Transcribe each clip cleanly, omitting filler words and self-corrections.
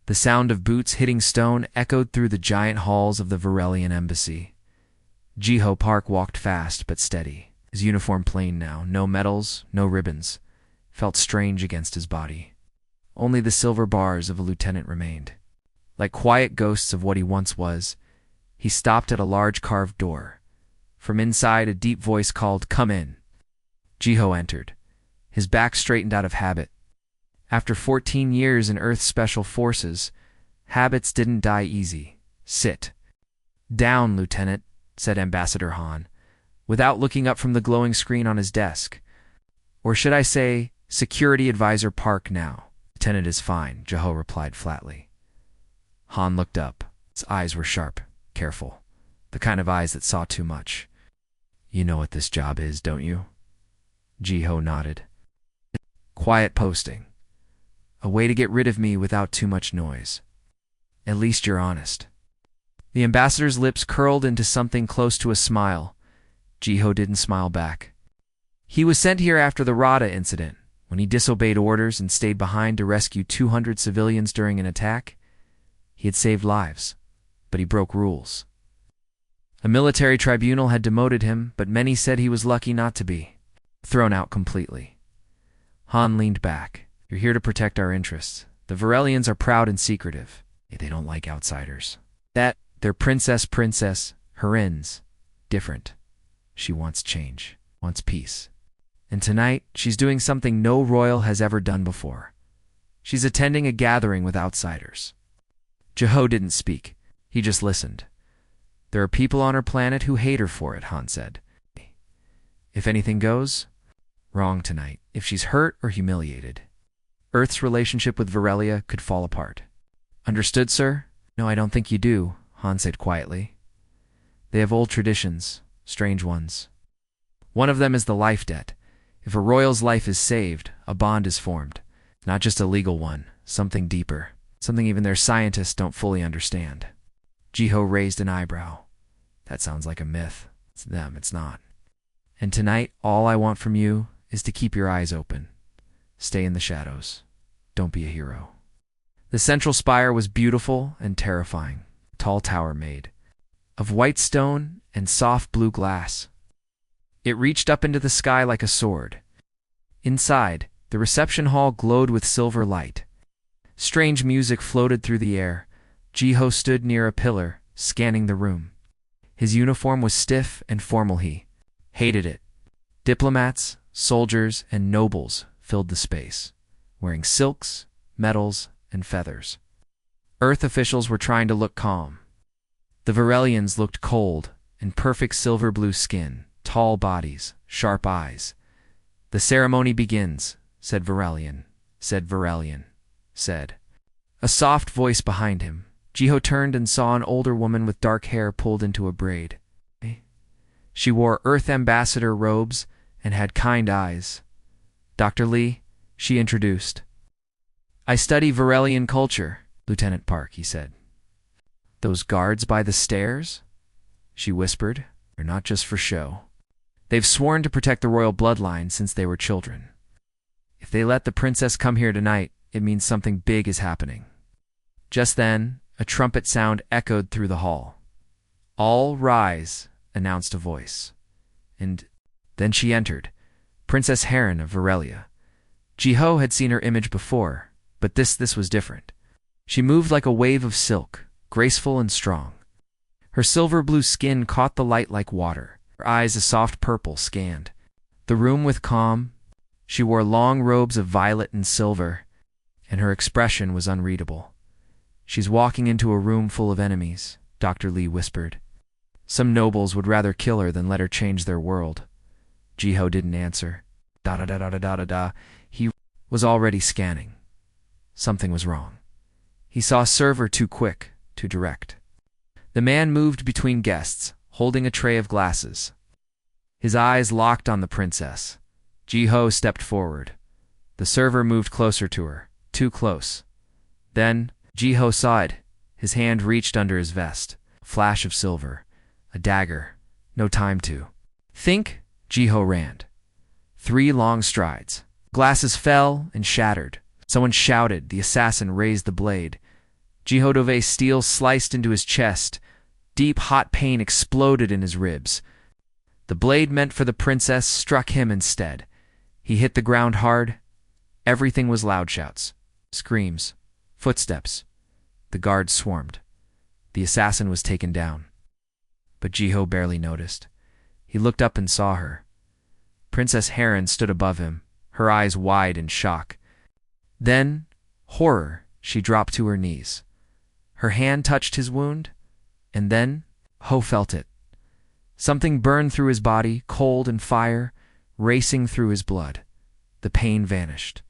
The sound of boots hitting stone echoed through the giant halls of the Varelian embassy. Jiho Park walked fast but steady, his uniform plain now, no medals, no ribbons. Felt strange against his body. Only the silver bars of a lieutenant remained. Like quiet ghosts of what he once was, he stopped at a large carved door. From inside, a deep voice called, "Come in." Jiho entered, his back straightened out of habit. After 14 years in Earth's Special Forces, habits didn't die easy. "Sit down, Lieutenant," said Ambassador Han, without looking up from the glowing screen on his desk. "Or should I say, Security Advisor Park now." "Lieutenant is fine," Jiho replied flatly. Han looked up. His eyes were sharp, careful, the kind of eyes that saw too much. "You know what this job is, don't you?" Jiho nodded. "Quiet posting. A way to get rid of me without too much noise. At least you're honest." The ambassador's lips curled into something close to a smile. Jiho didn't smile back. He was sent here after the Rada incident, when he disobeyed orders and stayed behind to rescue 200 civilians during an attack. He had saved lives, but he broke rules. A military tribunal had demoted him, but many said he was lucky not to be thrown out completely. Han leaned back. "You're here to protect our interests. The Varelians are proud and secretive. They don't like outsiders. Their princess, Herin's, different. She wants change, wants peace. And tonight, she's doing something no royal has ever done before. She's attending a gathering with outsiders." Jiho didn't speak. He just listened. "There are people on her planet who hate her for it," Han said. "If anything goes wrong tonight, if she's hurt or humiliated, Earth's relationship with Varelia could fall apart." "Understood, sir?" "No, I don't think you do," Han said quietly. "They have old traditions, strange ones. One of them is the life debt. If a royal's life is saved, a bond is formed. Not just a legal one, something deeper, something even their scientists don't fully understand." Jiho raised an eyebrow. "That sounds like a myth. It's them, it's not. And tonight, all I want from you is to keep your eyes open. Stay in the shadows. Don't be a hero." The central spire was beautiful and terrifying. A tall tower made of white stone and soft blue glass. It reached up into the sky like a sword. Inside, the reception hall glowed with silver light. Strange music floated through the air. Jiho stood near a pillar, scanning the room. His uniform was stiff and formal. He hated it. Diplomats, soldiers, and nobles filled the space, wearing silks, metals, and feathers. Earth officials were trying to look calm. The Varelians looked cold, in perfect silver blue skin, tall bodies, sharp eyes. "The ceremony begins," said Varelian, said. A soft voice behind him. Jiho turned and saw an older woman with dark hair pulled into a braid. She wore Earth ambassador robes and had kind eyes. "Dr. Lee," she introduced. "I study Varelian culture, Lieutenant Park," he said. "Those guards by the stairs?" she whispered. "They're not just for show. They've sworn to protect the royal bloodline since they were children. If they let the princess come here tonight, it means something big is happening." Just then, a trumpet sound echoed through the hall. "All rise," announced a voice. And then she entered, Princess Herin of Varelia. Jiho had seen her image before, but this was different. She moved like a wave of silk, graceful and strong. Her silver blue skin caught the light like water. Her eyes, a soft purple, scanned the room with calm. She wore long robes of violet and silver, and her expression was unreadable. "She's walking into a room full of enemies," Dr. Lee whispered. "Some nobles would rather kill her than let her change their world." Jiho didn't answer. He was already scanning. Something was wrong. He saw a server too quick, too direct. The man moved between guests, holding a tray of glasses. His eyes locked on the princess. Jiho stepped forward. The server moved closer to her, too close. Then Jiho saw it. His hand reached under his vest. A flash of silver. A dagger. No time to think. Jiho ran. 3 long strides. Glasses fell and shattered. Someone shouted. The assassin raised the blade. Jihodove's steel sliced into his chest. Deep, hot pain exploded in his ribs. The blade meant for the princess struck him instead. He hit the ground hard. Everything was loud shouts, screams, footsteps. The guards swarmed. The assassin was taken down. But Jiho barely noticed. He looked up and saw her. Princess Heron stood above him, her eyes wide in shock. Then, horror, she dropped to her knees. Her hand touched his wound, and then Ho felt it. Something burned through his body, cold and fire, racing through his blood. The pain vanished.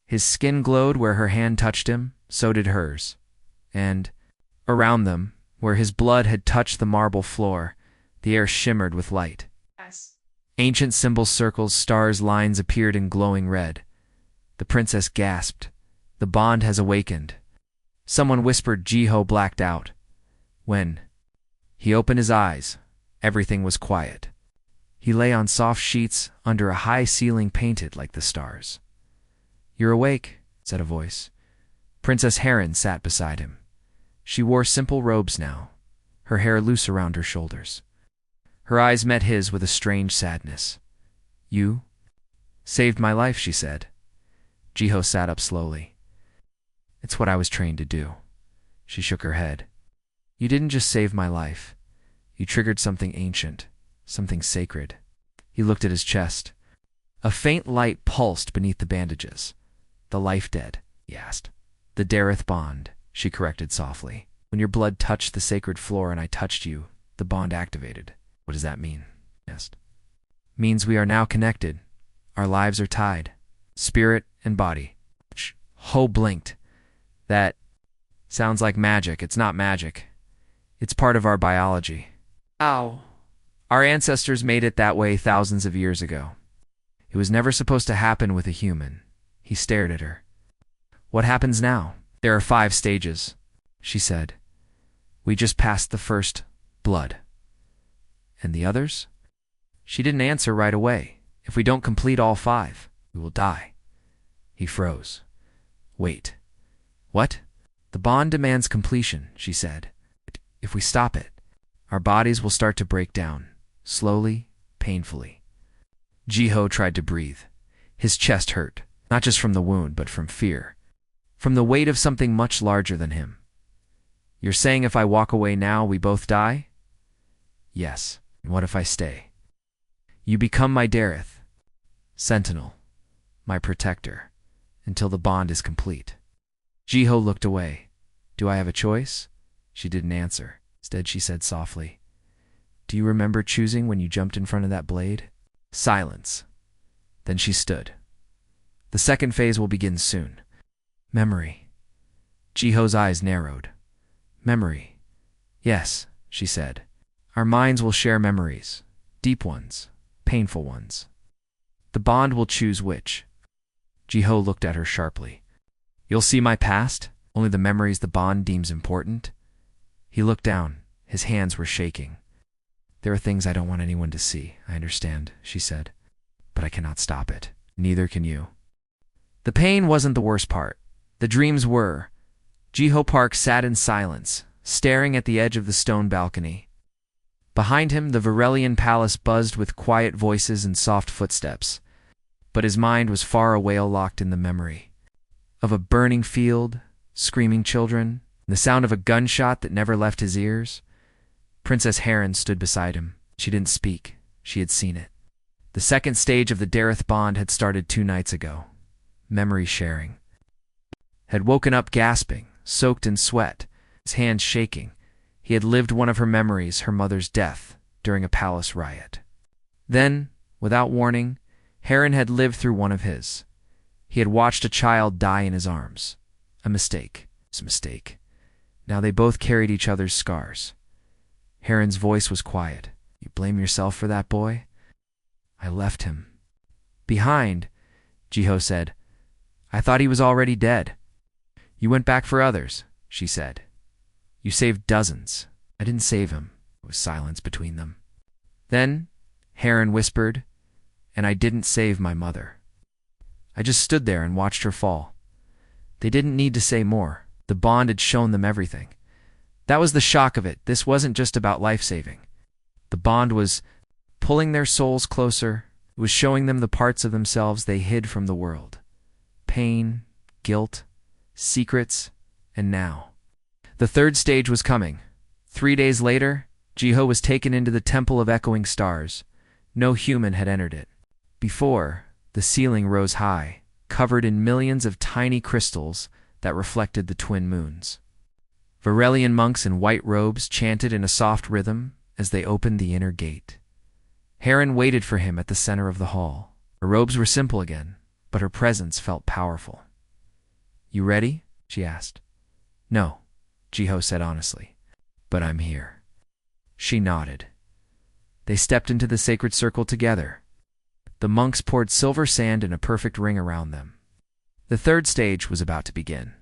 His skin glowed where her hand touched him, so did hers. And, around them, where his blood had touched the marble floor, the air shimmered with light. Yes. Ancient symbol circles, stars, lines appeared in glowing red. The princess gasped. The bond has awakened. Someone whispered. Jiho blacked out. When he opened his eyes, everything was quiet. He lay on soft sheets under a high ceiling painted like the stars. "You're awake," said a voice. Princess Heron sat beside him. She wore simple robes now, her hair loose around her shoulders. Her eyes met his with a strange sadness. "You saved my life," she said. Jiho sat up slowly. "It's what I was trained to do." She shook her head. "You didn't just save my life. You triggered something ancient, something sacred." He looked at his chest. A faint light pulsed beneath the bandages. "The life dead?" he asked. "The Dareth bond," she corrected softly. "When your blood touched the sacred floor and I touched you, the bond activated." "What does that mean?" he asked. "Means we are now connected. Our lives are tied. Spirit and body." Ho blinked. "That sounds like magic." "It's not magic. It's part of our biology. Ow. Our ancestors made it that way thousands of years ago. It was never supposed to happen with a human." He stared at her. "What happens now?" "There are 5 stages," she said. "We just passed the first, blood." "And the others?" She didn't answer right away. "If we don't complete all 5, we will die." He froze. "Wait. What?" "The bond demands completion," she said. "If we stop it, our bodies will start to break down, slowly, painfully." Jiho tried to breathe. His chest hurt, not just from the wound, but from fear, from the weight of something much larger than him. "You're saying if I walk away now, we both die?" "Yes. And what if I stay?" "You become my Dareth, sentinel, my protector, until the bond is complete." Jiho looked away. "Do I have a choice?" She didn't answer. Instead, she said softly, "Do you remember choosing when you jumped in front of that blade?" Silence. Then she stood. "The second phase will begin soon." "Memory." Jiho's eyes narrowed. "Memory. Yes," she said. "Our minds will share memories. Deep ones. Painful ones. The bond will choose which." Jiho looked at her sharply. "You'll see my past? Only the memories the bond deems important?" He looked down. His hands were shaking. "There are things I don't want anyone to see, I understand," she said. "But I cannot stop it. Neither can you." The pain wasn't the worst part. The dreams were. Jiho Park sat in silence, staring at the edge of the stone balcony. Behind him, the Virelian palace buzzed with quiet voices and soft footsteps. But his mind was far away, locked in the memory of a burning field, screaming children, the sound of a gunshot that never left his ears. Princess Heron stood beside him. She didn't speak. She had seen it. The second stage of the Dareth bond had started 2 nights ago. Memory sharing. Had woken up gasping, soaked in sweat, his hands shaking. He had lived one of her memories, her mother's death, during a palace riot. Then, without warning, Heron had lived through one of his. He had watched a child die in his arms. A mistake. It was a mistake. Now they both carried each other's scars. Heron's voice was quiet. "You blame yourself for that boy?" "I left him behind," Jiho said. "I thought he was already dead." "You went back for others," she said. "You saved dozens." "I didn't save him." There was silence between them. Then Heron whispered, "And I didn't save my mother. I just stood there and watched her fall." They didn't need to say more. The bond had shown them everything. That was the shock of it. This wasn't just about life-saving. The bond was pulling their souls closer. It was showing them the parts of themselves they hid from the world. Pain, guilt, secrets, and now. The third stage was coming. 3 days later, Jiho was taken into the Temple of Echoing Stars. No human had entered it. Before, the ceiling rose high, covered in millions of tiny crystals that reflected the twin moons. Varelian monks in white robes chanted in a soft rhythm as they opened the inner gate. Heron waited for him at the center of the hall. Her robes were simple again, but her presence felt powerful. "You ready?" she asked. "No," Jiho said honestly, "but I'm here." She nodded. They stepped into the sacred circle together. The monks poured silver sand in a perfect ring around them. The third stage was about to begin.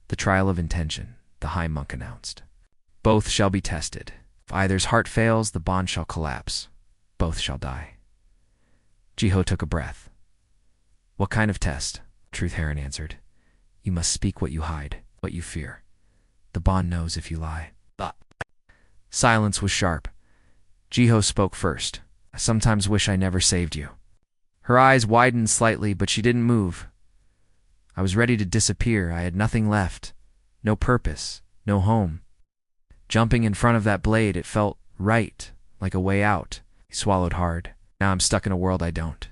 The trial of intention, the High Monk announced. Both shall be tested. If either's heart fails, the bond shall collapse. Both shall die. Jiho took a breath. "What kind of test?" Truth Heron answered. "You must speak what you hide, what you fear. The bond knows if you lie." Silence was sharp. Jiho spoke first. "I sometimes wish I never saved you." Her eyes widened slightly, but she didn't move. "I was ready to disappear. I had nothing left. No purpose. No home. Jumping in front of that blade, it felt right, like a way out." He swallowed hard. "Now I'm stuck in a world I don't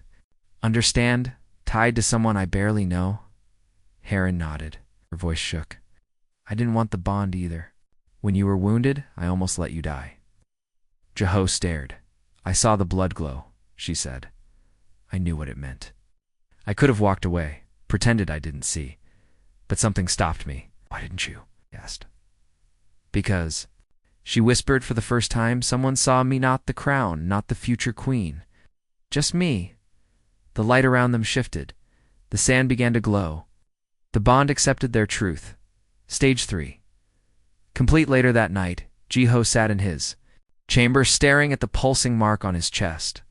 understand, tied to someone I barely know." Heron nodded. Her voice shook. "I didn't want the bond either. When you were wounded, I almost let you die." Jiho stared. "I saw the blood glow," she said. "I knew what it meant. I could have walked away, pretended I didn't see. But something stopped me." "Why didn't you?" he asked. "Because," she whispered for the first time, "someone saw me, not the crown, not the future queen. Just me." The light around them shifted. The sand began to glow. The bond accepted their truth. Stage 3. Complete later that night, Jiho sat in his chamber staring at the pulsing mark on his chest.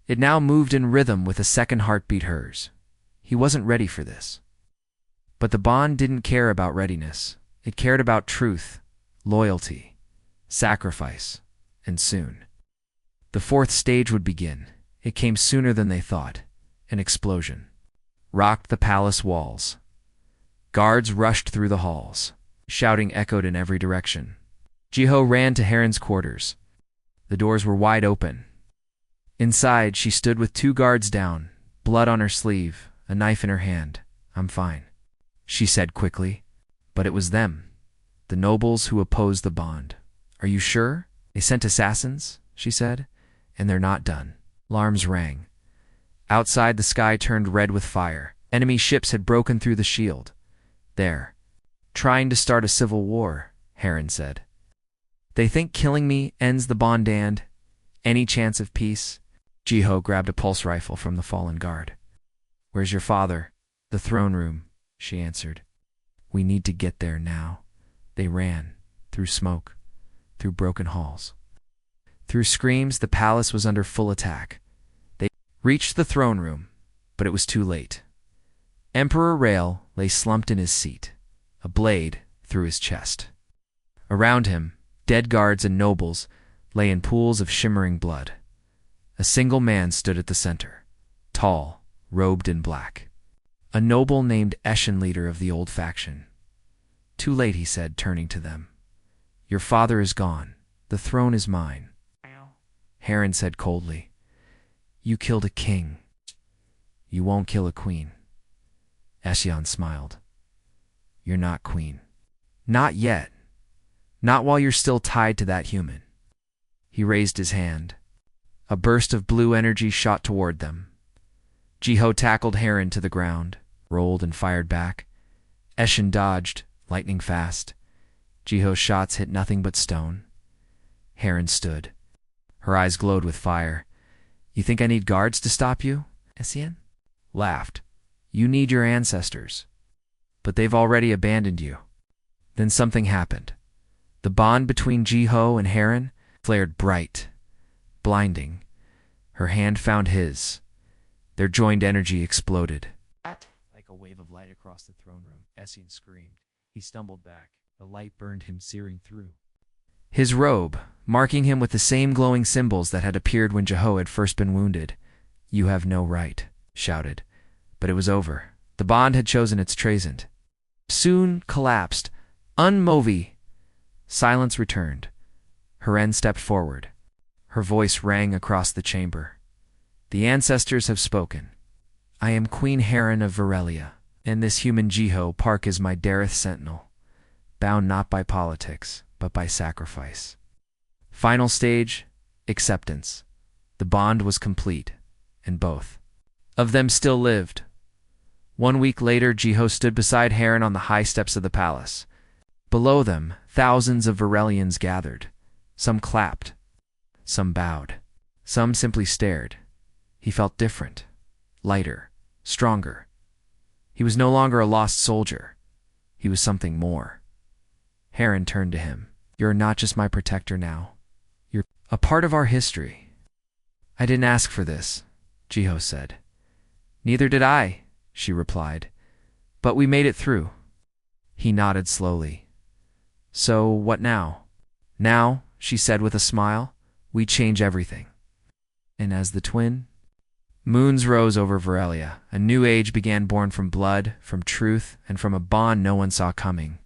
It now moved in rhythm with a second heartbeat hers. He wasn't ready for this. But the bond didn't care about readiness. It cared about truth, loyalty, sacrifice, and soon. The fourth stage would begin. It came sooner than they thought. An explosion rocked the palace walls. Guards rushed through the halls. Shouting echoed in every direction. Jiho ran to Heron's quarters. The doors were wide open. Inside, she stood with 2 guards down, blood on her sleeve, a knife in her hand. "I'm fine," she said quickly. But it was them, the nobles who opposed the bond. "Are you sure? They sent assassins," she said, "and they're not done." Alarms rang. Outside, the sky turned red with fire. Enemy ships had broken through the shield. "They're trying to start a civil war," Heron said. "They think killing me ends the bond and any chance of peace." Jiho grabbed a pulse rifle from the fallen guard. "Where's your father?" "The throne room," she answered. "We need to get there now." They ran, through smoke, through broken halls. Through screams, the palace was under full attack. They reached the throne room, but it was too late. Emperor Rael lay slumped in his seat, a blade through his chest. Around him, dead guards and nobles lay in pools of shimmering blood. A single man stood at the center, tall, robed in black. A noble named Eshin, leader of the old faction. "Too late," he said, turning to them. "Your father is gone. The throne is mine." Heron said coldly, "You killed a king. You won't kill a queen." Eshion smiled. "You're not queen. Not yet. Not while you're still tied to that human." He raised his hand. A burst of blue energy shot toward them. Jiho tackled Heron to the ground, rolled and fired back. Eshin dodged, lightning fast. Jiho's shots hit nothing but stone. Heron stood. Her eyes glowed with fire. "You think I need guards to stop you?" Eshion laughed. "You need your ancestors. But they've already abandoned you." Then something happened. The bond between Jiho and Heron flared bright, blinding. Her hand found his. Their joined energy exploded. Like a wave of light across the throne room, Eshion screamed. He stumbled back. The light burned him searing through. His robe, marking him with the same glowing symbols that had appeared when Jeho had first been wounded. "You have no right," shouted. But it was over. The bond had chosen its trazent. Soon collapsed. "Unmovi!" Silence returned. Heren stepped forward. Her voice rang across the chamber. "The ancestors have spoken. I am Queen Heren of Virelia, and this human Jeho Park is my Dareth sentinel, bound not by politics, but by sacrifice." Final stage, acceptance. The bond was complete, and both of them still lived. 1 week later, Jeho stood beside Heren on the high steps of the palace. Below them, thousands of Virelians gathered. Some clapped. Some bowed. Some simply stared. He felt different, lighter, stronger. He was no longer a lost soldier. He was something more. Heren turned to him. "You're not just my protector now. You're a part of our history." "I didn't ask for this," Jeho said. "Neither did I," she replied. "But we made it through." He nodded slowly. "So, what now?" "Now," she said with a smile, "we change everything." And as the twin moons rose over Virelia, a new age began born from blood, from truth, and from a bond no one saw coming.